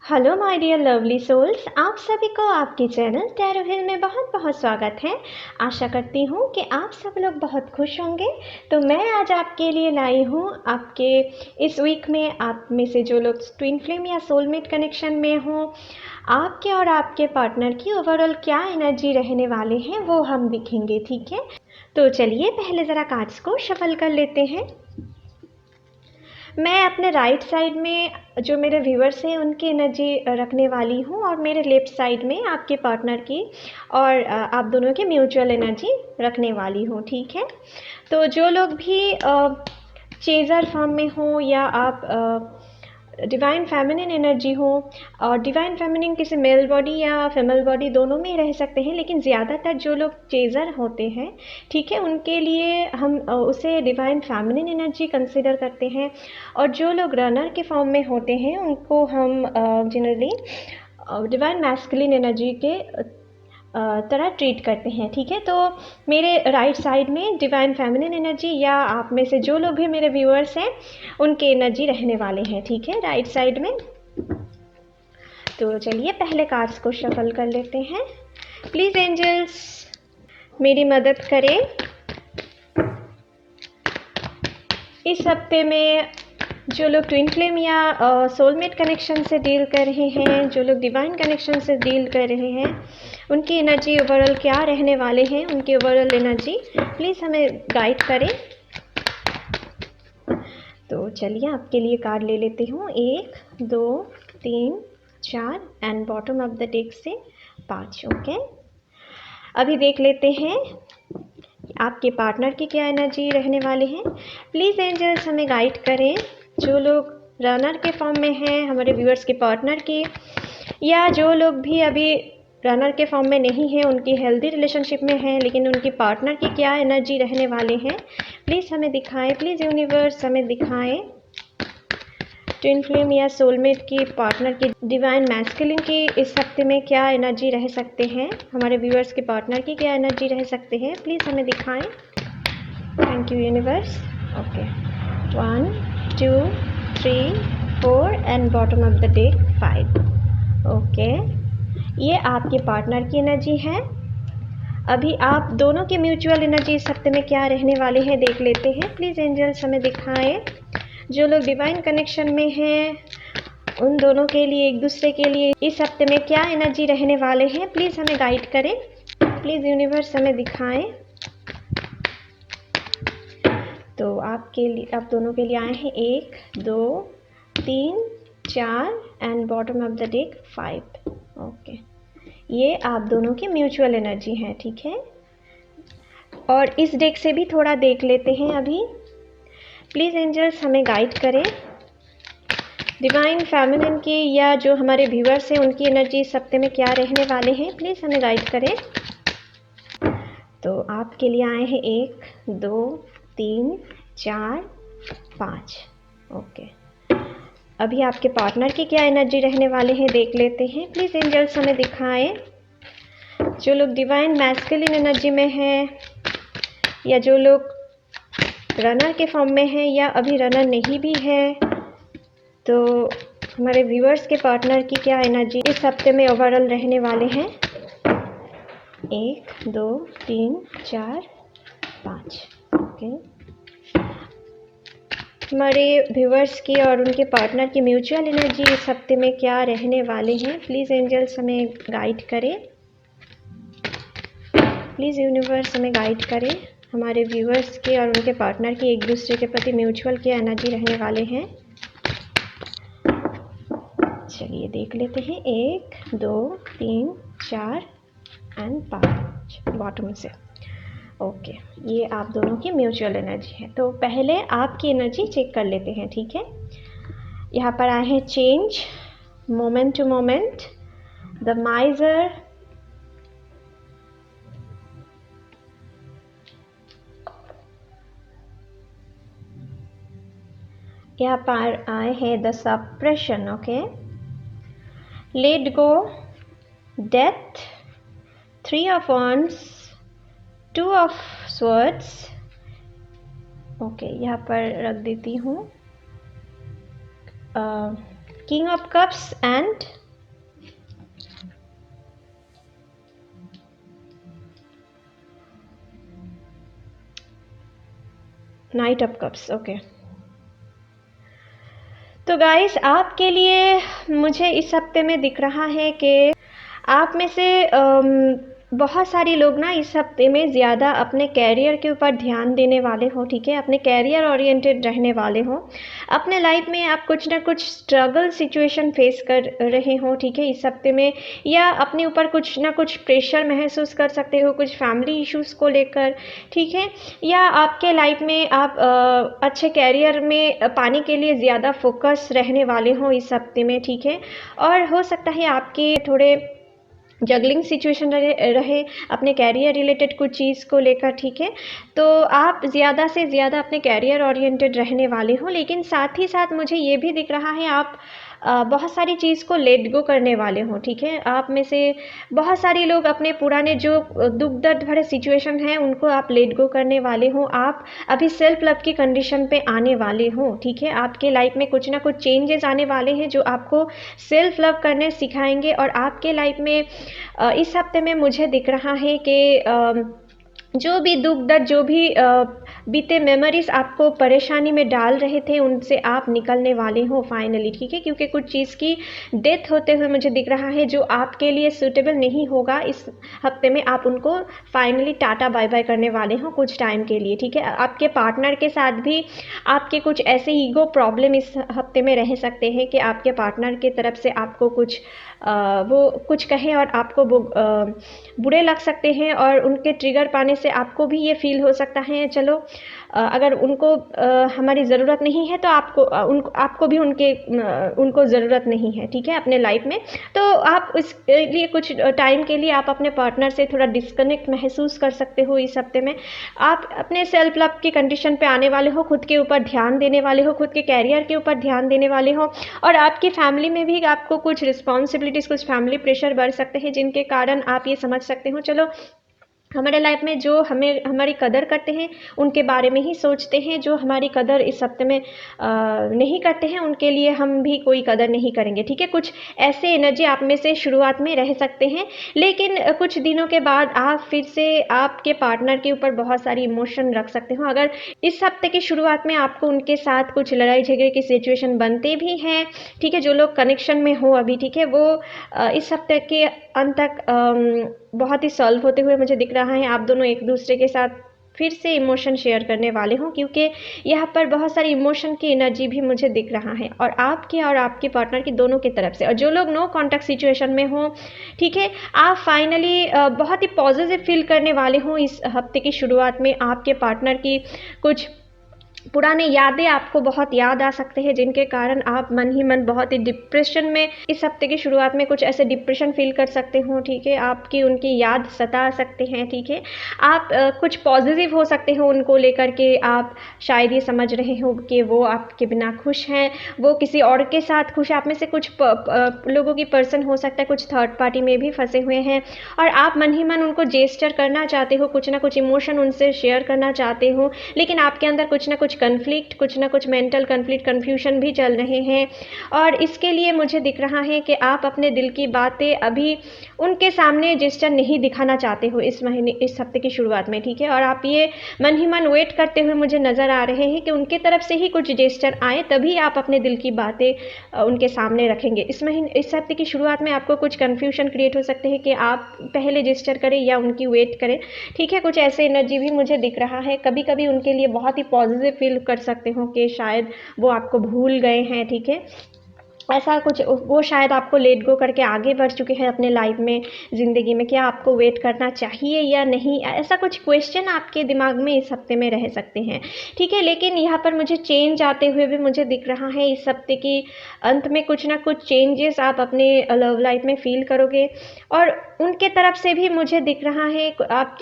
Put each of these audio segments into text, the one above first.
Hello my dear lovely souls, आप सभी को आपके चैनल टैरो हिल में बहुत बहुत स्वागत है। आशा करती हूँ कि आप सब लोग बहुत खुश होंगे। तो मैं आज आपके लिए लाई हूँ आपके इस वीक में आप में से जो लोग ट्विन फ्लेम या सोलमेट कनेक्शन में हों, आपके और आपके पार्टनर की ओवरऑल क्या एनर्जी रहने वाले हैं वो हम दिखेंगे। ठीक है, तो चलिए पहले ज़रा कार्ड्स को शफल कर लेते हैं। मैं अपने राइट साइड में जो मेरे व्यूअर्स हैं उनकी एनर्जी रखने वाली हूँ और मेरे लेफ़्ट साइड में आपके पार्टनर की और आप दोनों की म्यूचुअल एनर्जी रखने वाली हूँ। ठीक है, तो जो लोग भी चेज़र फॉर्म में हो या आप डिवाइन फेमिनिन एनर्जी हो, और डिवाइन फेमिनिन किसी मेल बॉडी या फीमेल बॉडी दोनों में रह सकते हैं, लेकिन ज़्यादातर जो लोग चेज़र होते हैं, ठीक है, उनके लिए हम उसे डिवाइन फेमिनिन एनर्जी कंसिडर करते हैं। और जो लोग रनर के फॉर्म में होते हैं उनको हम जनरली डिवाइन मैस्कुलिन एनर्जी के तरह ट्रीट करते हैं। ठीक है, तो मेरे राइट साइड में डिवाइन फेमिनिन एनर्जी या आप में से जो लोग भी मेरे व्यूअर्स हैं उनके एनर्जी रहने वाले हैं। ठीक है, राइट साइड में। तो चलिए पहले कार्ड्स को शफल कर लेते हैं। प्लीज़ एंजल्स मेरी मदद करें। इस हफ्ते में जो लोग ट्विन फ्लेम या सोलमेट कनेक्शन से डील कर रहे हैं, जो लोग डिवाइन कनेक्शन से डील कर रहे हैं, उनकी एनर्जी ओवरऑल क्या रहने वाले हैं, उनकी ओवरऑल एनर्जी प्लीज़ हमें गाइड करें। तो चलिए आपके लिए कार्ड ले लेती हूँ। 1 2 3 4 and bottom of the deck से 5। ओके, अभी देख लेते हैं आपके पार्टनर की क्या एनर्जी रहने वाले हैं। प्लीज़ एंजल्स हमें गाइड करें। जो लोग रनर के फॉर्म में हैं, हमारे व्यूअर्स के पार्टनर की, या जो लोग भी अभी रनर के फॉर्म में नहीं हैं, उनकी हेल्दी रिलेशनशिप में हैं, लेकिन उनकी पार्टनर की क्या एनर्जी रहने वाले हैं, प्लीज़ हमें दिखाएं। प्लीज़ यूनिवर्स हमें दिखाएं ट्विन फ्लेम या सोलमेट की पार्टनर की डिवाइन मैस्कुलिन की इस हफ्ते में क्या एनर्जी रह सकते हैं, हमारे व्यूअर्स के पार्टनर की क्या एनर्जी रह सकते हैं, प्लीज़ हमें दिखाएं। Thank you universe. Okay, 1 2 3 4 and bottom of the deck 5। Okay, ये आपके पार्टनर की एनर्जी है। अभी आप दोनों की म्यूचुअल एनर्जी इस हफ्ते में क्या रहने वाले हैं देख लेते हैं। प्लीज़ एंजल्स हमें दिखाएं। जो लोग डिवाइन कनेक्शन में हैं उन दोनों के लिए, एक दूसरे के लिए इस हफ्ते में क्या एनर्जी रहने वाले हैं, प्लीज़ हमें गाइड करें। प्लीज़ यूनिवर्स हमें दिखाएं। तो आपके लिए, आप दोनों के लिए आए हैं 1 2 3 4 and bottom of the deck 5। Okay, ये आप दोनों की म्यूचुअल एनर्जी है। ठीक है, और इस डेक से भी थोड़ा देख लेते हैं अभी। प्लीज़ एंजल्स हमें गाइड करें। डिवाइन फेमिनिन की या जो हमारे व्यूअर्स हैं उनकी एनर्जी इस हफ्ते में क्या रहने वाले हैं, प्लीज़ हमें गाइड करें। तो आपके लिए आए हैं 1 2 3 4 5। ओके, अभी आपके पार्टनर की क्या एनर्जी रहने वाले हैं देख लेते हैं। प्लीज़ एंजल्स हमें दिखाएं। जो लोग डिवाइन मैस्कुलिन एनर्जी में हैं, या जो लोग रनर के फॉर्म में हैं, या अभी रनर नहीं भी है, तो हमारे व्यूअर्स के पार्टनर की क्या एनर्जी इस हफ्ते में ओवरऑल रहने वाले हैं। 1 2 3 4 5। ओके, हमारे व्यूअर्स की और उनके पार्टनर की म्यूचुअल एनर्जी इस हफ्ते में क्या रहने वाले हैं, प्लीज़ एंजल्स हमें गाइड करें। प्लीज़ यूनिवर्स हमें गाइड करें। हमारे व्यूअर्स के और उनके पार्टनर की एक दूसरे के प्रति म्यूचुअल क्या एनर्जी रहने वाले हैं। चलिए देख लेते हैं। 1 2 3 4 एंड 5 बॉटम से। ओके, ये आप दोनों की म्यूचुअल एनर्जी है। तो पहले आपकी एनर्जी चेक कर लेते हैं। ठीक है, यहाँ पर आए हैं change, moment to moment, the miser, यहाँ पर आए हैं the suppression. Okay, let go, death, 3 of wands, 2 of swords। Okay, यहाँ पर रख देती हूँ king of cups and knight of cups. Okay, तो गाइस आपके लिए मुझे इस हफ्ते में दिख रहा है कि आप में से बहुत सारे लोग ना इस हफ्ते में ज़्यादा अपने कैरियर के ऊपर ध्यान देने वाले हो, ठीक है, अपने कैरियर ओरिएंटेड रहने वाले हो। अपने लाइफ में आप कुछ ना कुछ स्ट्रगल सिचुएशन फेस कर रहे हो, ठीक है, इस हफ्ते में, या अपने ऊपर कुछ ना कुछ प्रेशर महसूस कर सकते हो कुछ फैमिली इश्यूज़ को लेकर, ठीक है, या आपके लाइफ में आप अच्छे कैरियर में पाने के लिए ज़्यादा फोकस रहने वाले हो इस हफ्ते में, ठीक है। और हो सकता है आपके थोड़े जगलिंग सिचुएशन रहे अपने कैरियर रिलेटेड कुछ चीज़ को लेकर, ठीक है। तो आप ज़्यादा से ज़्यादा अपने कैरियर ओरिएंटेड रहने वाले हो, लेकिन साथ ही साथ मुझे ये भी दिख रहा है आप बहुत सारी चीज़ को लेट गो करने वाले हो, ठीक है। आप में से बहुत सारे लोग अपने पुराने जो दुख दर्द भरे सिचुएशन हैं उनको आप लेट गो करने वाले हो। आप अभी सेल्फ लव की कंडीशन पे आने वाले हो, ठीक है। आपके लाइफ में कुछ ना कुछ चेंजेस आने वाले हैं जो आपको सेल्फ लव करने सिखाएंगे। और आपके लाइफ में इस हफ्ते में मुझे दिख रहा है कि जो भी दुख दर्द, जो भी बीते मेमोरीज आपको परेशानी में डाल रहे थे उनसे आप निकलने वाले हो फाइनली, ठीक है। क्योंकि कुछ चीज़ की डेथ होते हुए मुझे दिख रहा है जो आपके लिए सूटेबल नहीं होगा, इस हफ्ते में आप उनको फाइनली टाटा बाय बाय करने वाले हो कुछ टाइम के लिए, ठीक है। आपके पार्टनर के साथ भी आपके कुछ ऐसे ईगो प्रॉब्लम इस हफ्ते में रह सकते हैं कि आपके पार्टनर की तरफ से आपको कुछ वो कुछ कहें और आपको वो बुरे लग सकते हैं, और उनके ट्रिगर पाने से आपको भी ये फील हो सकता है चलो अगर उनको हमारी ज़रूरत नहीं है तो आपको भी उनको ज़रूरत नहीं है, ठीक है, अपने लाइफ में। तो आप इसके लिए कुछ टाइम के लिए आप अपने पार्टनर से थोड़ा डिस्कनेक्ट महसूस कर सकते हो इस हफ्ते में। आप अपने सेल्फ लव की कंडीशन पे आने वाले हो, खुद के ऊपर ध्यान देने वाले हो, खुद के कैरियर के ऊपर ध्यान देने वाले हो। और आपकी फैमिली में भी आपको कुछ रिस्पॉन्सिबिलिटीज़, कुछ फैमिली प्रेशर बढ़ सकते हैं जिनके कारण आप ये समझ सकते हो चलो हमारे लाइफ में जो हमारी कदर करते हैं उनके बारे में ही सोचते हैं, जो हमारी कदर इस हफ्ते में नहीं करते हैं उनके लिए हम भी कोई कदर नहीं करेंगे, ठीक है। कुछ ऐसे एनर्जी आप में से शुरुआत में रह सकते हैं, लेकिन कुछ दिनों के बाद आप फिर से आपके पार्टनर के ऊपर बहुत सारी इमोशन रख सकते हो। अगर इस हफ्ते की शुरुआत में आपको उनके साथ कुछ लड़ाई झगड़े की सिचुएशन बनते भी हैं, ठीक है, जो लोग कनेक्शन में हो अभी, ठीक है, वो इस हफ्ते के अंत तक बहुत ही सॉल्व होते हुए मुझे दिख रहा है। आप दोनों एक दूसरे के साथ फिर से इमोशन शेयर करने वाले हो, क्योंकि यहाँ पर बहुत सारी इमोशन की एनर्जी भी मुझे दिख रहा है, और आपके पार्टनर की दोनों की तरफ से। और जो लोग नो कॉन्टैक्ट सिचुएशन में हो, ठीक है, आप फाइनली बहुत ही पॉजिटिव फील करने वाले हो इस हफ्ते की शुरुआत में। आपके पार्टनर की कुछ पुरानी यादें आपको बहुत याद आ सकते हैं जिनके कारण आप मन ही मन बहुत ही डिप्रेशन में इस हफ्ते की शुरुआत में कुछ ऐसे डिप्रेशन फील कर सकते हो, ठीक है। आपकी उनकी याद सता सकते हैं, ठीक है। आप कुछ पॉजिटिव हो सकते हो उनको लेकर के। आप शायद ये समझ रहे हो कि वो आपके बिना खुश हैं, वो किसी और के साथ खुश है। आप में से कुछ लोगों की पर्सन हो सकता है कुछ थर्ड पार्टी में भी फंसे हुए हैं, और आप मन ही मन उनको जेस्चर करना चाहते हो, कुछ ना कुछ इमोशन उनसे शेयर करना चाहते हो, लेकिन आपके अंदर कुछ ना कुछ कन्फ्लिक्ट, कुछ ना कुछ मेंटल कन्फ्लिक्ट, कन्फ्यूजन भी चल रहे हैं। और इसके लिए मुझे दिख रहा है कि आप अपने दिल की बातें अभी उनके सामने जेस्चर नहीं दिखाना चाहते हो इस हफ्ते की शुरुआत में, ठीक है। और आप ये मन ही मन वेट करते हुए मुझे नज़र आ रहे हैं कि उनके तरफ से ही कुछ जेस्चर आए, तभी आप अपने दिल की बातें उनके सामने रखेंगे। इस हफ्ते की शुरुआत में आपको कुछ कन्फ्यूजन क्रिएट हो सकते हैं कि आप पहले जेस्चर करें या उनकी वेट करें, ठीक है। कुछ ऐसे एनर्जी भी मुझे दिख रहा है। कभी कभी उनके लिए बहुत ही पॉजिटिव फील कर सकते हो कि शायद वो आपको भूल गए हैं, ठीक है, ऐसा कुछ। वो शायद आपको लेट गो करके आगे बढ़ चुके हैं अपने लाइफ में, ज़िंदगी में। क्या आपको वेट करना चाहिए या नहीं, ऐसा कुछ क्वेश्चन आपके दिमाग में इस हफ्ते में रह सकते हैं, ठीक है। लेकिन यहाँ पर मुझे चेंज आते हुए भी मुझे दिख रहा है इस हफ्ते की अंत में कुछ ना कुछ चेंजेस आप अपने लव लाइफ में फील करोगे। और उनके तरफ से भी मुझे दिख रहा है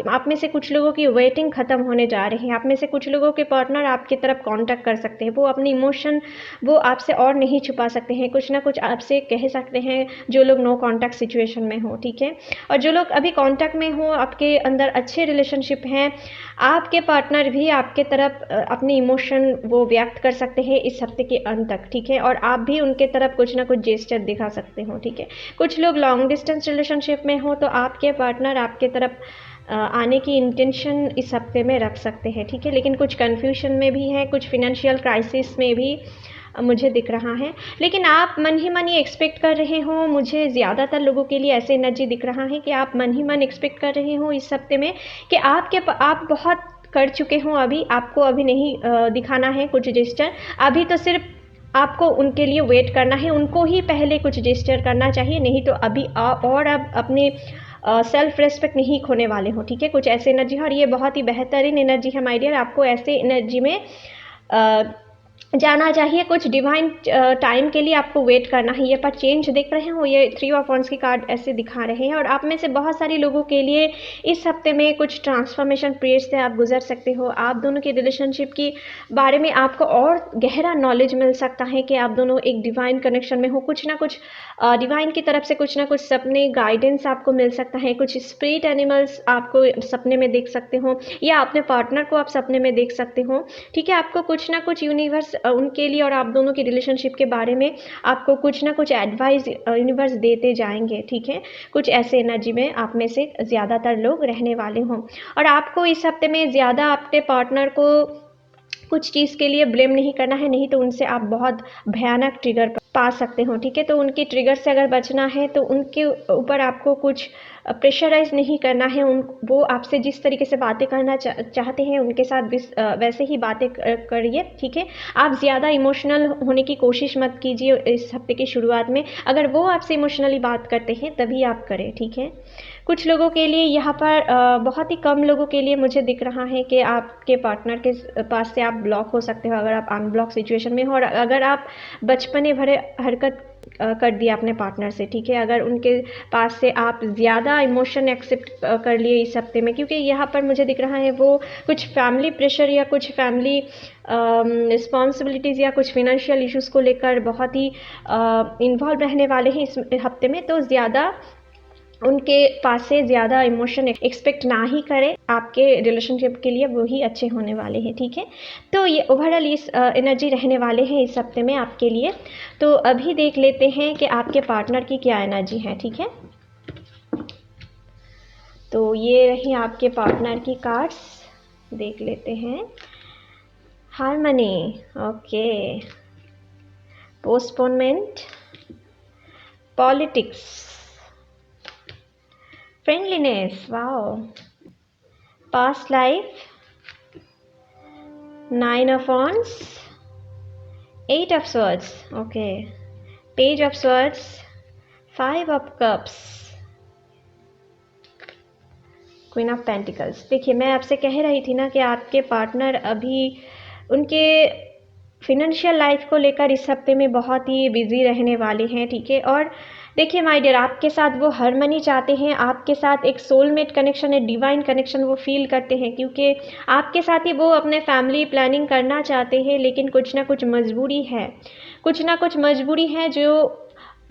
आप में से कुछ लोगों की वेटिंग ख़त्म होने जा रही है। आप में से कुछ लोगों के पार्टनर आपकी तरफ कांटेक्ट कर सकते हैं, वो अपनी इमोशन वो आपसे और नहीं छुपा सकते हैं। कुछ ना कुछ आपसे कह सकते हैं, जो लोग नो कॉन्टैक्ट सिचुएशन में हो, ठीक है। और जो लोग अभी कॉन्टैक्ट में हो, आपके अंदर अच्छे रिलेशनशिप हैं, आपके पार्टनर भी आपके तरफ अपने इमोशन वो व्यक्त कर सकते हैं इस हफ्ते के अंत तक, ठीक है। और आप भी उनके तरफ कुछ ना कुछ जेस्चर दिखा सकते हो, ठीक है। कुछ लोग लॉन्ग डिस्टेंस रिलेशनशिप में हो तो आपके पार्टनर आपके तरफ आने की इंटेंशन इस हफ्ते में रख सकते हैं, ठीक है। लेकिन कुछ कन्फ्यूजन में भी है, कुछ फिनेंशियल क्राइसिस में भी मुझे दिख रहा है। लेकिन आप मन ही मन ये एक्सपेक्ट कर रहे हो, मुझे ज़्यादातर लोगों के लिए ऐसे एनर्जी दिख रहा है कि आप मन ही मन एक्सपेक्ट कर रहे हो इस हफ्ते में कि आप बहुत कर चुके हो, अभी आपको अभी नहीं दिखाना है कुछ जेस्चर। अभी तो सिर्फ आपको उनके लिए वेट करना है, उनको ही पहले कुछ जेस्चर करना चाहिए, नहीं तो अभी और अब अपने सेल्फ रेस्पेक्ट नहीं खोने वाले हो, ठीक है। कुछ ऐसे एनर्जी है और ये बहुत ही बेहतरीन एनर्जी है माय डियर। आपको ऐसे एनर्जी में जाना चाहिए। कुछ डिवाइन टाइम के लिए आपको वेट करना है। ये पर चेंज देख रहे हो, ये 3 ऑफ वांड्स की कार्ड ऐसे दिखा रहे हैं। और आप में से बहुत सारे लोगों के लिए इस हफ्ते में कुछ ट्रांसफॉर्मेशन पीरियड से आप गुजर सकते हो। आप दोनों के रिलेशनशिप के बारे में आपको और गहरा नॉलेज मिल सकता है कि आप दोनों एक डिवाइन कनेक्शन में हो। कुछ ना कुछ डिवाइन की तरफ से कुछ ना कुछ सपने गाइडेंस आपको मिल सकता है। कुछ स्पिरिट एनिमल्स आपको सपने में देख सकते हो, या अपने पार्टनर को आप सपने में देख सकते हो, ठीक है। आपको कुछ ना कुछ यूनिवर्स उनके लिए और आप दोनों की रिलेशनशिप के बारे में आपको कुछ ना कुछ एडवाइस यूनिवर्स देते जाएंगे, ठीक है। कुछ ऐसे एनर्जी में आप में से ज़्यादातर लोग रहने वाले हों। और आपको इस हफ्ते में ज़्यादा अपने पार्टनर को कुछ चीज़ के लिए ब्लेम नहीं करना है, नहीं तो उनसे आप बहुत भयानक ट्रिगर पा सकते हो, ठीक है। तो उनकी ट्रिगर से अगर बचना है तो उनके ऊपर आपको कुछ प्रेशराइज नहीं करना है। वो आपसे जिस तरीके से बातें करना चाहते हैं उनके साथ वैसे ही बातें करिए, ठीक है। आप ज़्यादा इमोशनल होने की कोशिश मत कीजिए इस हफ्ते की शुरुआत में। अगर वो आपसे इमोशनली बात करते हैं तभी आप करें, ठीक है। कुछ लोगों के लिए यहाँ पर बहुत ही कम लोगों के लिए मुझे दिख रहा है कि आपके पार्टनर के पास से आप ब्लॉक हो सकते हो अगर आप अनब्लॉक सिचुएशन में हो, और अगर आप बचपने भरे हरकत कर दिया अपने पार्टनर से, ठीक है। अगर उनके पास से आप ज़्यादा इमोशन एक्सेप्ट कर लिए इस हफ्ते में, क्योंकि यहाँ पर मुझे दिख रहा है वो कुछ फैमिली प्रेशर या कुछ फैमिली रिस्पॉन्सिबिलिटीज़ या कुछ फिनेंशियल इश्यूज़ को लेकर बहुत ही इन्वॉल्व रहने वाले हैं इस हफ्ते में। तो ज़्यादा उनके पास से ज़्यादा इमोशन एक्सपेक्ट ना ही करें, आपके रिलेशनशिप के लिए वही अच्छे होने वाले हैं, ठीक है। तो ये ओवरऑल इस एनर्जी रहने वाले हैं इस हफ्ते में आपके लिए। तो अभी देख लेते हैं कि आपके पार्टनर की क्या एनर्जी है, ठीक है। तो ये रही आपके पार्टनर की कार्ड्स, देख लेते हैं। Harmony, okay. Postponement, politics, friendliness, wow. Past life, 9 of wands, 8 of swords, okay. Page of swords, 5 of cups, Queen of Pentacles। देखिए, मैं आपसे कह रही थी ना कि आपके पार्टनर अभी उनके फिनेंशियल लाइफ को लेकर इस हफ्ते में बहुत ही बिजी रहने वाले हैं, ठीक है। और देखिए माय डियर, आपके साथ वो हार्मनी चाहते हैं, आपके साथ एक सोलमेट कनेक्शन है, डिवाइन कनेक्शन वो फील करते हैं, क्योंकि आपके साथ ही वो अपने फैमिली प्लानिंग करना चाहते हैं। लेकिन कुछ ना कुछ मजबूरी है, कुछ ना कुछ मजबूरी है जो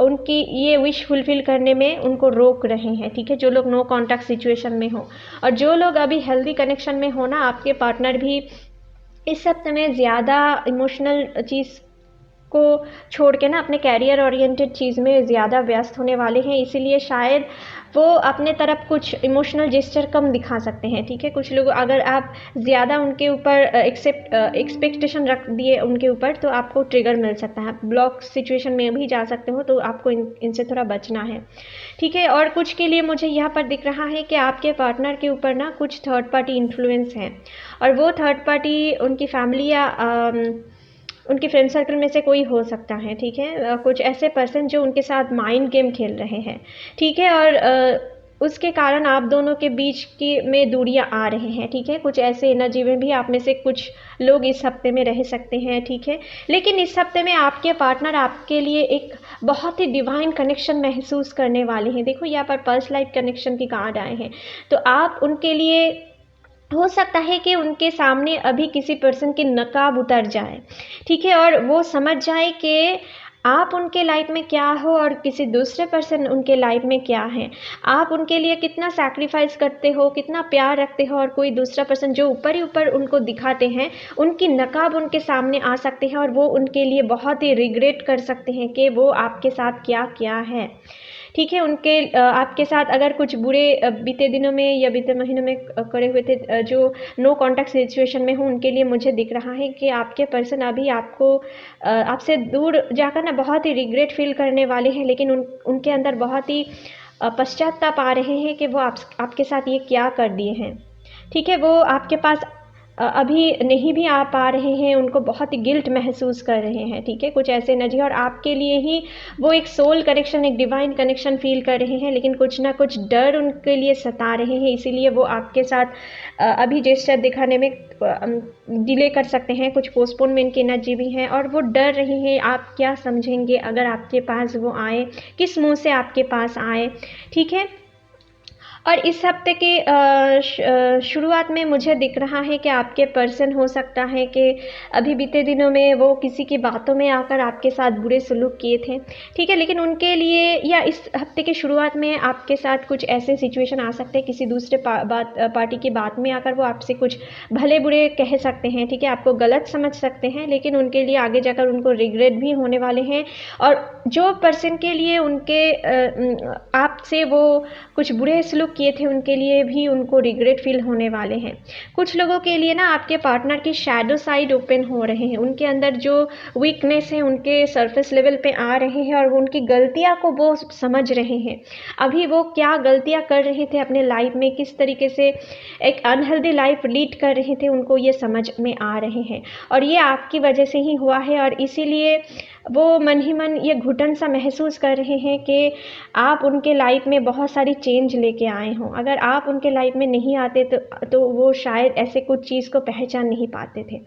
उनकी ये विश फुलफिल करने में उनको रोक रहे हैं, ठीक है। जो लोग नो कॉन्टैक्ट सिचुएशन में हो और जो लोग अभी हेल्दी कनेक्शन में हो ना, आपके पार्टनर भी इस हफ्ते में ज़्यादा इमोशनल चीज़ को छोड़ के ना अपने कैरियर ओरिएंटेड चीज़ में ज़्यादा व्यस्त होने वाले हैं। इसीलिए शायद वो अपने तरफ कुछ इमोशनल जेस्चर कम दिखा सकते हैं, ठीक है। कुछ लोग अगर आप ज़्यादा उनके ऊपर एक्सपेक्टेशन रख दिए उनके ऊपर तो आपको ट्रिगर मिल सकता है, ब्लॉक सिचुएशन में भी जा सकते हो। तो आपको इनसे थोड़ा बचना है, ठीक है। और कुछ के लिए मुझे यहाँ पर दिख रहा है कि आपके पार्टनर के ऊपर ना कुछ थर्ड पार्टी इन्फ्लुएंस है, और वो थर्ड पार्टी उनकी फैमिली या उनके फ्रेंड सर्कल में से कोई हो सकता है, ठीक है। कुछ ऐसे पर्सन जो उनके साथ माइंड गेम खेल रहे हैं, ठीक है। और उसके कारण आप दोनों के बीच की में दूरियां आ रहे हैं, ठीक है। कुछ ऐसे एनर्जी में भी आप में से कुछ लोग इस हफ्ते में रह सकते हैं, ठीक है। लेकिन इस हफ्ते में आपके पार्टनर आपके लिए एक बहुत ही डिवाइन कनेक्शन महसूस करने वाले हैं। देखो यहाँ पर पर्स लाइफ कनेक्शन की कार्ड आए हैं, तो आप उनके लिए हो सकता है कि उनके सामने अभी किसी पर्सन की नकाब उतर जाए, ठीक है। और वो समझ जाए कि आप उनके लाइफ में क्या हो और किसी दूसरे पर्सन उनके लाइफ में क्या है, आप उनके लिए कितना सैक्रिफाइस करते हो, कितना प्यार रखते हो, और कोई दूसरा पर्सन जो ऊपर ही ऊपर उनको दिखाते हैं, उनकी नकाब उनके सामने आ सकते हैं और वो उनके लिए बहुत ही रिग्रेट कर सकते हैं कि वो आपके साथ क्या किया है। ठीक है, उनके आपके साथ अगर कुछ बुरे बीते दिनों में या बीते महीनों में करे हुए थे, जो नो कॉन्टैक्ट सिचुएशन में हो, उनके लिए मुझे दिख रहा है कि आपके पर्सन अभी आपको आपसे दूर जाकर ना बहुत ही रिग्रेट फील करने वाले हैं, लेकिन उनके अंदर बहुत ही पश्चाताप आ रहे हैं कि वो आपके साथ ये क्या कर दिए हैं। ठीक है, वो आपके पास अभी नहीं भी आ पा रहे हैं, उनको बहुत ही गिल्ट महसूस कर रहे हैं। ठीक है, कुछ ऐसे एनर्जी, और आपके लिए ही वो एक सोल कनेक्शन, एक डिवाइन कनेक्शन फील कर रहे हैं, लेकिन कुछ ना कुछ डर उनके लिए सता रहे हैं, इसीलिए वो आपके साथ अभी जेस्चर दिखाने में डिले कर सकते हैं। कुछ पोस्टपोनमेंट की एनर्जी भी है, और वो डर रहे हैं आप क्या समझेंगे अगर आपके पास वो आए, किस मुंह से आपके पास आए। ठीक है, और इस हफ्ते के शुरुआत में मुझे दिख रहा है कि आपके पर्सन हो सकता है कि अभी बीते दिनों में वो किसी की बातों में आकर आपके साथ बुरे सलूक किए थे। ठीक है, लेकिन उनके लिए या इस हफ्ते के शुरुआत में आपके साथ कुछ ऐसे सिचुएशन आ सकते हैं, किसी दूसरे पार्टी की बात में आकर वो आपसे कुछ भले बुरे कह सकते हैं। ठीक है, आपको गलत समझ सकते हैं, लेकिन उनके लिए आगे जाकर उनको रिग्रेट भी होने वाले हैं, और जो पर्सन के लिए उनके आपसे वो कुछ बुरे सलूक किए थे, उनके लिए भी उनको रिग्रेट फील होने वाले हैं। कुछ लोगों के लिए ना आपके पार्टनर की शैडो साइड ओपन हो रहे हैं, उनके अंदर जो वीकनेस है उनके सरफेस लेवल पे आ रहे हैं, और वो उनकी गलतियां को वो समझ रहे हैं। अभी वो क्या गलतियां कर रहे थे अपने लाइफ में, किस तरीके से एक अनहेल्दी लाइफ लीड कर रहे थे, उनको ये समझ में आ रहे हैं, और ये आपकी वजह से ही हुआ है, और इसीलिए वो मन ही मन ये घुटन सा महसूस कर रहे हैं कि आप उनके लाइफ में बहुत सारी चेंज लेके आए हों। अगर आप उनके लाइफ में नहीं आते तो वो शायद ऐसे कुछ चीज़ को पहचान नहीं पाते थे।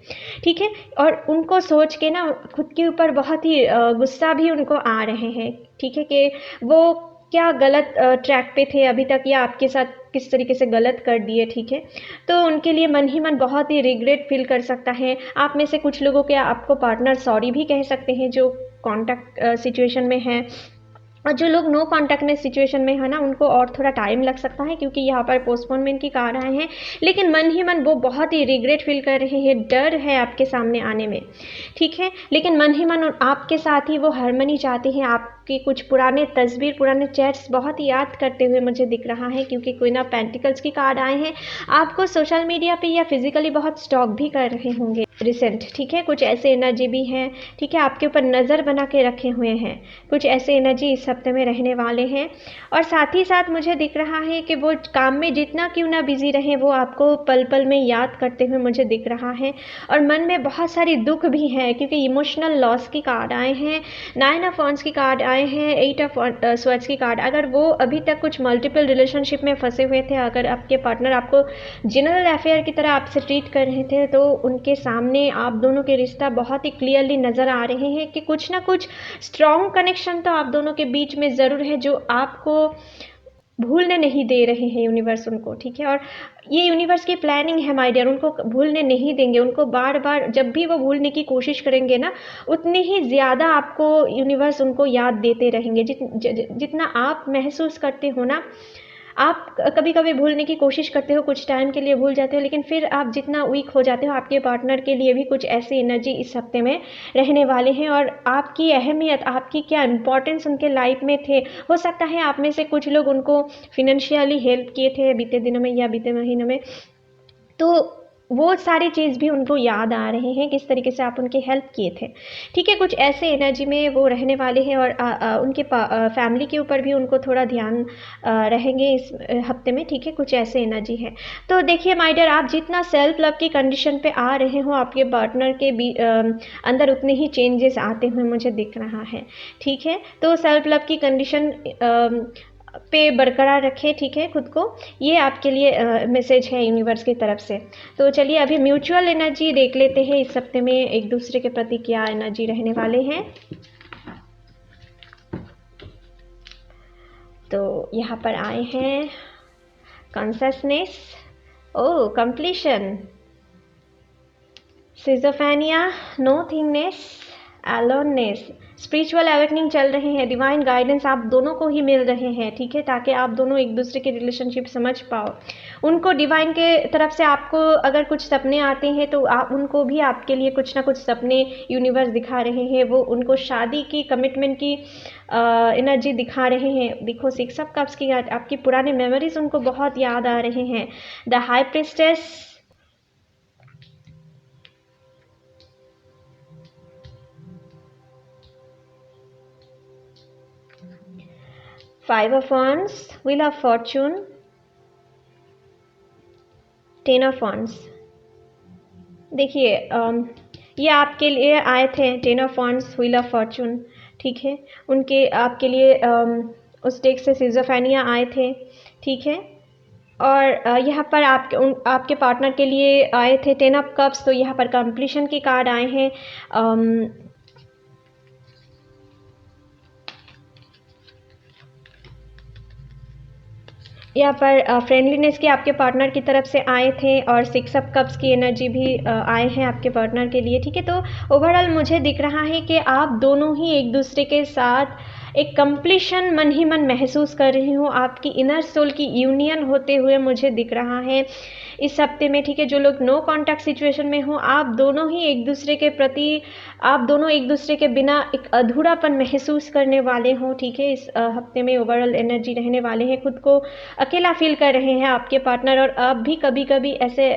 ठीक है, और उनको सोच के ना खुद के ऊपर बहुत ही गुस्सा भी उनको आ रहे हैं। ठीक है, कि वो क्या गलत ट्रैक पे थे अभी तक, या आपके साथ किस तरीके से गलत कर दिए। ठीक है, तो उनके लिए मन ही मन बहुत ही रिग्रेट फील कर सकता है। आप में से कुछ लोगों के आपको पार्टनर सॉरी भी कह सकते हैं जो कॉन्टैक्ट सिचुएशन में हैं, और जो लोग नो कॉन्टैक्ट सिचुएशन में है ना, उनको और थोड़ा टाइम लग सकता है, क्योंकि यहाँ पर पोस्टपोनमेंट की कार्ड आए हैं, लेकिन मन ही मन वो बहुत ही रिग्रेट फील कर रहे हैं, डर है आपके सामने आने में। ठीक है, लेकिन मन ही मन आपके साथ ही वो हार्मनी चाहते हैं, आपके कुछ पुराने तस्वीर, पुराने चैट्स बहुत ही याद करते हुए मुझे दिख रहा है, क्योंकि क्वीन ऑफ पेंटिकल्स की कार्ड आए हैं। आपको सोशल मीडिया पे या फिजिकली बहुत स्टॉक भी कर रहे होंगे रिसेंट। ठीक है, कुछ ऐसे एनर्जी भी हैं। ठीक है, आपके ऊपर नज़र बना के रखे हुए हैं, कुछ ऐसे एनर्जी इस हफ्ते में रहने वाले हैं। और साथ ही साथ मुझे दिख रहा है कि वो काम में जितना क्यों ना बिजी रहे, वो आपको पल पल में याद करते हुए मुझे दिख रहा है, और मन में बहुत सारी दुख भी है, क्योंकि इमोशनल लॉस की कार्ड आए हैं, 9 ऑफ वॉन्ड्स की कार्ड आए हैं, 8 ऑफ स्वर्ड्स की कार्ड। अगर वो अभी तक कुछ मल्टीपल रिलेशनशिप में फंसे हुए थे, अगर आपके पार्टनर आपको जनरल अफेयर की तरह आपसे ट्रीट कर रहे थे, तो उनके सामने आप दोनों के रिश्ता बहुत ही क्लियरली नज़र आ रहे हैं कि कुछ ना कुछ स्ट्रॉन्ग कनेक्शन तो आप दोनों के बीच में ज़रूर है, जो आपको भूलने नहीं दे रहे हैं यूनिवर्स उनको। ठीक है, और ये यूनिवर्स की प्लानिंग है माय डियर, उनको भूलने नहीं देंगे। उनको बार बार जब भी वो भूलने की कोशिश करेंगे ना, उतनी ही ज़्यादा आपको यूनिवर्स उनको याद देते रहेंगे। जितना आप महसूस करते हो ना, आप कभी कभी भूलने की कोशिश करते हो, कुछ टाइम के लिए भूल जाते हो, लेकिन फिर आप जितना वीक हो जाते हो, आपके पार्टनर के लिए भी कुछ ऐसी एनर्जी इस हफ्ते में रहने वाले हैं, और आपकी अहमियत, आपकी क्या इंपॉर्टेंस उनके लाइफ में थे। हो सकता है आप में से कुछ लोग उनको फिनेंशियली हेल्प किए थे बीते दिनों में या बीते महीनों में, तो वो सारी चीज़ भी उनको याद आ रहे हैं, किस तरीके से आप उनकी हेल्प किए थे। ठीक है, कुछ ऐसे एनर्जी में वो रहने वाले हैं, और उनके फैमिली के ऊपर भी उनको थोड़ा ध्यान रहेंगे इस हफ्ते में। ठीक है, कुछ ऐसे एनर्जी है। तो देखिए माय डियर, आप जितना सेल्फ लव की कंडीशन पे आ रहे हो, आपके पार्टनर के अंदर उतने ही चेंजेस आते हुए मुझे दिख रहा है। ठीक है, तो सेल्फ लव की कंडीशन पे बरकरार रखें। ठीक है, खुद को, ये आपके लिए मैसेज है यूनिवर्स की तरफ से। तो चलिए अभी म्यूचुअल एनर्जी देख लेते हैं, इस हफ्ते में एक दूसरे के प्रति क्या एनर्जी रहने वाले हैं। तो यहाँ पर आए हैं कॉन्शसनेस, ओ completion, schizophrenia, nothingness, aloneness, spiritual awakening चल रहे हैं, डिवाइन गाइडेंस आप दोनों को ही मिल रहे हैं, ठीक है, ताकि आप दोनों एक दूसरे के रिलेशनशिप समझ पाओ। उनको डिवाइन के तरफ से आपको अगर कुछ सपने आते हैं तो आप उनको भी आपके लिए कुछ ना कुछ सपने यूनिवर्स दिखा रहे हैं, वो उनको शादी की, कमिटमेंट की एनर्जी दिखा रहे हैं। देखो 6 ऑफ कप्स की आपकी पुराने मेमोरीज उनको बहुत याद आ रहे हैं। The high priestess, 5 of Wands, Wheel of Fortune, 10 of Wands। देखिए ये आपके लिए आए थे 10 of Wands, Wheel of Fortune, ठीक है, उनके आपके लिए उस डेक से सिजोफेनिया आए थे, ठीक है, और यहाँ पर आपके पार्टनर के लिए आए थे 10 ऑफ कप्स, तो यहाँ पर कंप्लीशन के कार्ड आए हैं। यहाँ पर फ्रेंडलीनेस के आपके पार्टनर की तरफ से आए थे, और 6 ऑफ कप्स की एनर्जी भी आए हैं आपके पार्टनर के लिए, ठीक है। तो ओवरऑल मुझे दिख रहा है कि आप दोनों ही एक दूसरे के साथ एक कंप्लीशन मन ही मन महसूस कर रहे हो, आपकी इनर सोल की यूनियन होते हुए मुझे दिख रहा है इस हफ्ते में, ठीक है। जो लोग नो कॉन्टैक्ट सिचुएशन में हो, आप दोनों ही एक दूसरे के प्रति, आप दोनों एक दूसरे के बिना एक अधूरापन महसूस करने वाले हो, ठीक है। इस हफ्ते में ओवरऑल एनर्जी रहने वाले हैं, खुद को अकेला फील कर रहे हैं आपके पार्टनर, और आप भी कभी कभी ऐसे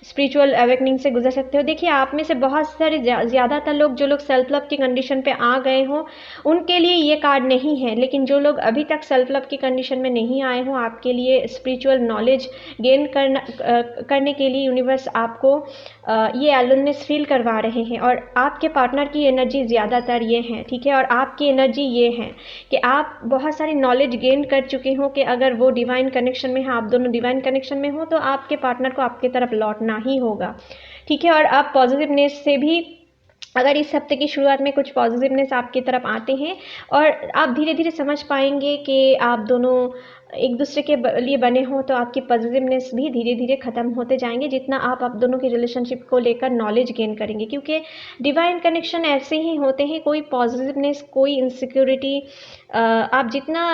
स्पिरिचुअल अवेकनिंग से गुजर सकते हो। देखिए आप में से बहुत सारे ज़्यादातर लोग, जो लोग सेल्फ लव की कंडीशन पे आ गए हो, उनके लिए ये कार्ड नहीं है, लेकिन जो लोग अभी तक सेल्फ लव की कंडीशन में नहीं आए हो, आपके लिए स्पिरिचुअल नॉलेज गेन करने के लिए यूनिवर्स आपको ये एलोननेस फील करवा रहे हैं, और आपके पार्टनर की एनर्जी ज़्यादातर ये है, ठीक है, और आपकी एनर्जी ये है कि आप बहुत सारी नॉलेज गेन कर चुके हो कि अगर वो डिवाइन कनेक्शन में है, आप दोनों डिवाइन कनेक्शन में हो, तो आपके पार्टनर को आपकी तरफ लौटना ही होगा, ठीक है। और आप पॉजिटिवनेस से भी, अगर इस हफ्ते की शुरुआत में कुछ पॉजिटिवनेस आपकी तरफ आते हैं, और आप धीरे धीरे समझ पाएंगे कि आप दोनों एक दूसरे के लिए बने हो, तो आपकी पॉजिटिवनेस भी धीरे धीरे ख़त्म होते जाएंगे जितना आप दोनों की रिलेशनशिप को लेकर नॉलेज गेन करेंगे, क्योंकि डिवाइन कनेक्शन ऐसे ही होते हैं, कोई पॉजिटिवनेस, कोई इनसिक्योरिटी, आप जितना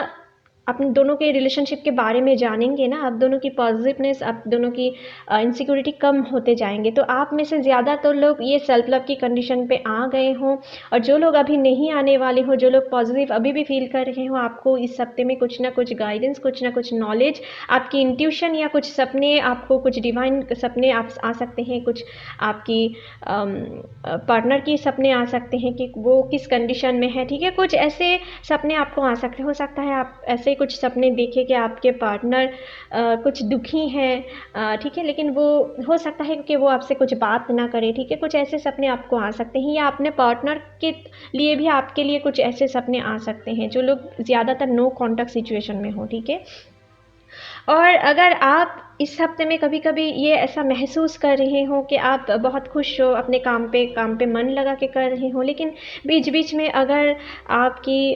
अपने दोनों के रिलेशनशिप के बारे में जानेंगे ना, आप दोनों की पॉजिटिवनेस, आप दोनों की इनसिक्योरिटी कम होते जाएंगे। तो आप में से ज़्यादातर लोग ये सेल्फ लव की कंडीशन पे आ गए हों, और जो लोग अभी नहीं आने वाले हो, जो लोग पॉजिटिव अभी भी फील कर रहे हो, आपको इस हफ्ते में कुछ ना कुछ गाइडेंस, कुछ ना कुछ नॉलेज, आपकी इंट्यूशन या कुछ सपने, आपको कुछ डिवाइन सपने आप आ सकते हैं, कुछ आपकी पार्टनर की सपने आ सकते हैं कि वो किस कंडीशन में है, ठीक है। कुछ ऐसे सपने आपको आ सकते, हो सकता है आप ऐसे कुछ सपने देखें कि आपके पार्टनर कुछ दुखी हैं, ठीक है, लेकिन वो हो सकता है कि वो आपसे कुछ बात ना करे, ठीक है। कुछ ऐसे सपने आपको आ सकते हैं, या अपने पार्टनर के लिए भी आपके लिए कुछ ऐसे सपने आ सकते हैं, जो लोग ज़्यादातर नो कॉन्टैक्ट सिचुएशन में हो, ठीक है। और अगर आप इस हफ्ते में कभी कभी ये ऐसा महसूस कर रहे हो कि आप बहुत खुश हो, अपने काम पे मन लगा के कर रहे हो, लेकिन बीच बीच में अगर आपकी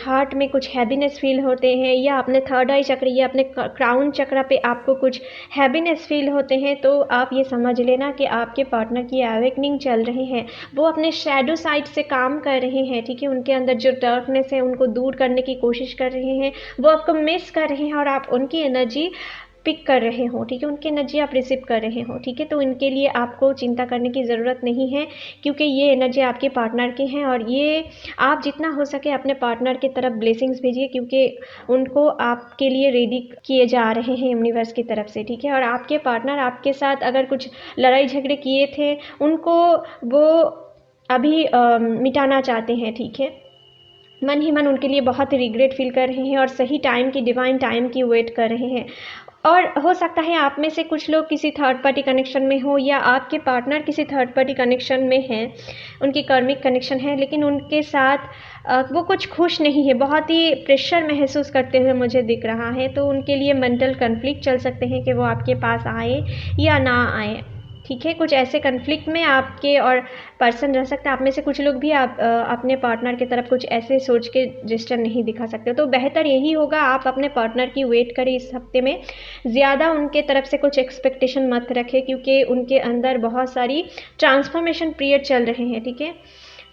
हार्ट में कुछ हैप्पीनेस फील होते हैं, या अपने थर्ड आई चक्र या अपने क्राउन चक्र पे आपको कुछ हैप्पीनेस फील होते हैं, तो आप ये समझ लेना कि आपके पार्टनर की अवेकनिंग चल रही है, वो अपने शैडो साइड से काम कर रहे हैं, ठीक है। उनके अंदर जो डार्कनेस है उनको दूर करने की कोशिश कर रहे हैं, वो आपको मिस कर रहे हैं, और आप उनकी एनर्जी पिक कर रहे हो, ठीक है, उनकी एनर्जी आप रिसीव कर रहे हो, ठीक है। तो इनके लिए आपको चिंता करने की ज़रूरत नहीं है, क्योंकि ये एनर्जी आपके पार्टनर की हैं, और ये आप जितना हो सके अपने पार्टनर की तरफ ब्लेसिंग्स भेजिए, क्योंकि उनको आपके लिए रेडी किए जा रहे हैं यूनिवर्स की तरफ से, ठीक है। और आपके पार्टनर आपके साथ अगर कुछ लड़ाई झगड़े किए थे, उनको वो अभी मिटाना चाहते हैं, ठीक है। मन ही मन उनके लिए बहुत रिग्रेट फील कर रहे हैं, और सही टाइम की, डिवाइन टाइम की वेट कर रहे हैं। और हो सकता है आप में से कुछ लोग किसी थर्ड पार्टी कनेक्शन में हो, या आपके पार्टनर किसी थर्ड पार्टी कनेक्शन में हैं, उनकी कर्मिक कनेक्शन है, लेकिन उनके साथ वो कुछ खुश नहीं है, बहुत ही प्रेशर महसूस करते हुए मुझे दिख रहा है। तो उनके लिए मेंटल कन्फ्लिक्ट चल सकते हैं कि वो आपके पास आए या ना आए, ठीक है। कुछ ऐसे कन्फ्लिक्ट में आपके और पर्सन रह सकते हैं। आप में से कुछ लोग भी आप अपने पार्टनर की तरफ कुछ ऐसे सोच के जेस्चर नहीं दिखा सकते, तो बेहतर यही होगा आप अपने पार्टनर की वेट करें इस हफ्ते में, ज़्यादा उनके तरफ से कुछ एक्सपेक्टेशन मत रखें, क्योंकि उनके अंदर बहुत सारी ट्रांसफॉर्मेशन पीरियड चल रहे हैं, ठीक है।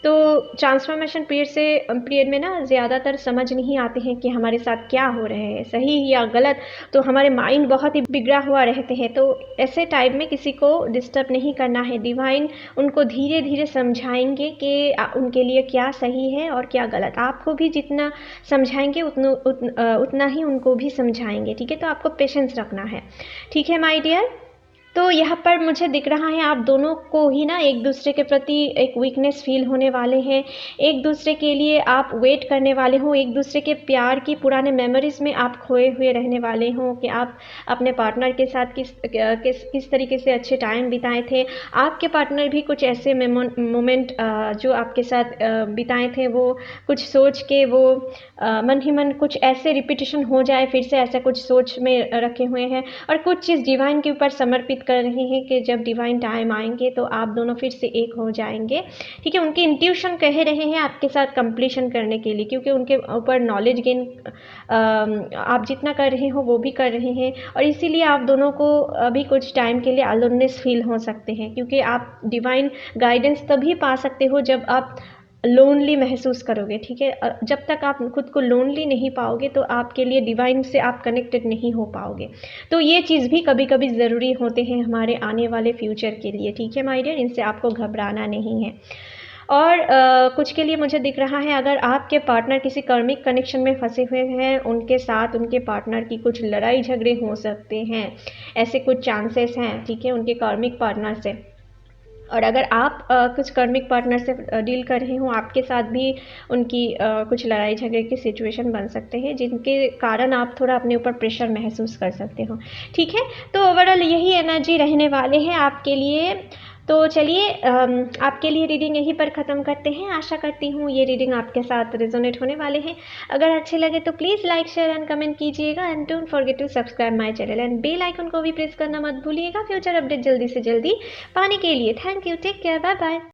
तो ट्रांसफॉर्मेशन पीरियड में ना ज़्यादातर समझ नहीं आते हैं कि हमारे साथ क्या हो रहा है, सही या गलत। तो हमारे माइंड बहुत ही बिगड़ा हुआ रहते हैं। तो ऐसे टाइम में किसी को डिस्टर्ब नहीं करना है। डिवाइन उनको धीरे धीरे समझाएंगे कि उनके लिए क्या सही है और क्या गलत। आपको भी जितना समझाएंगे उतना ही उनको भी समझाएंगे, ठीक है। तो आपको पेशेंस रखना है, ठीक है माय डियर। तो यहाँ पर मुझे दिख रहा है आप दोनों को ही ना एक दूसरे के प्रति एक वीकनेस फील होने वाले हैं। एक दूसरे के लिए आप वेट करने वाले हो, एक दूसरे के प्यार की पुराने मेमोरीज में आप खोए हुए रहने वाले हो कि आप अपने पार्टनर के साथ किस तरीके से अच्छे टाइम बिताए थे। आपके पार्टनर भी कुछ ऐसे मोमेंट जो आपके साथ बिताए थे वो कुछ सोच के वो मन ही मन कुछ ऐसे रिपीटिशन हो जाए, फिर से ऐसा कुछ सोच में रखे हुए हैं और कुछ चीज़ डिवाइन के ऊपर समर्पित कर रहे हैं कि जब डिवाइन टाइम आएंगे तो आप दोनों फिर से एक हो जाएंगे, ठीक है। उनके इंट्यूशन कह रहे हैं आपके साथ कंप्लीशन करने के लिए, क्योंकि उनके ऊपर नॉलेज गेन आप जितना कर रहे हो वो भी कर रहे हैं। और इसीलिए आप दोनों को अभी कुछ टाइम के लिए अलोननेस फील हो सकते हैं, क्योंकि आप डिवाइन गाइडेंस तभी पा सकते हो जब आप लोनली महसूस करोगे, ठीक है। जब तक आप खुद को लोनली नहीं पाओगे तो आपके लिए डिवाइन से आप कनेक्टेड नहीं हो पाओगे। तो ये चीज़ भी कभी कभी ज़रूरी होते हैं हमारे आने वाले फ्यूचर के लिए, ठीक है माय डियर। इनसे आपको घबराना नहीं है। और कुछ के लिए मुझे दिख रहा है अगर आपके पार्टनर किसी कर्मिक कनेक्शन में फंसे हुए हैं, उनके साथ उनके पार्टनर की कुछ लड़ाई झगड़े हो सकते हैं, ऐसे कुछ चांसेस हैं, ठीक है, उनके कर्मिक पार्टनर से। और अगर आप कुछ कर्मिक पार्टनर से डील कर रहे हो, आपके साथ भी उनकी कुछ लड़ाई झगड़े की सिचुएशन बन सकते हैं जिनके कारण आप थोड़ा अपने ऊपर प्रेशर महसूस कर सकते हो, ठीक है। तो ओवरऑल यही एनर्जी रहने वाले हैं आपके लिए। तो चलिए आपके लिए रीडिंग यहीं पर ख़त्म करते हैं। आशा करती हूँ ये रीडिंग आपके साथ रेजोनेट होने वाले हैं। अगर अच्छे लगे तो please like share and comment कीजिएगा and don't forget to subscribe my channel and bell icon को भी प्रेस करना मत भूलिएगा फ्यूचर अपडेट जल्दी से जल्दी पाने के लिए। Thank you, take care, bye bye.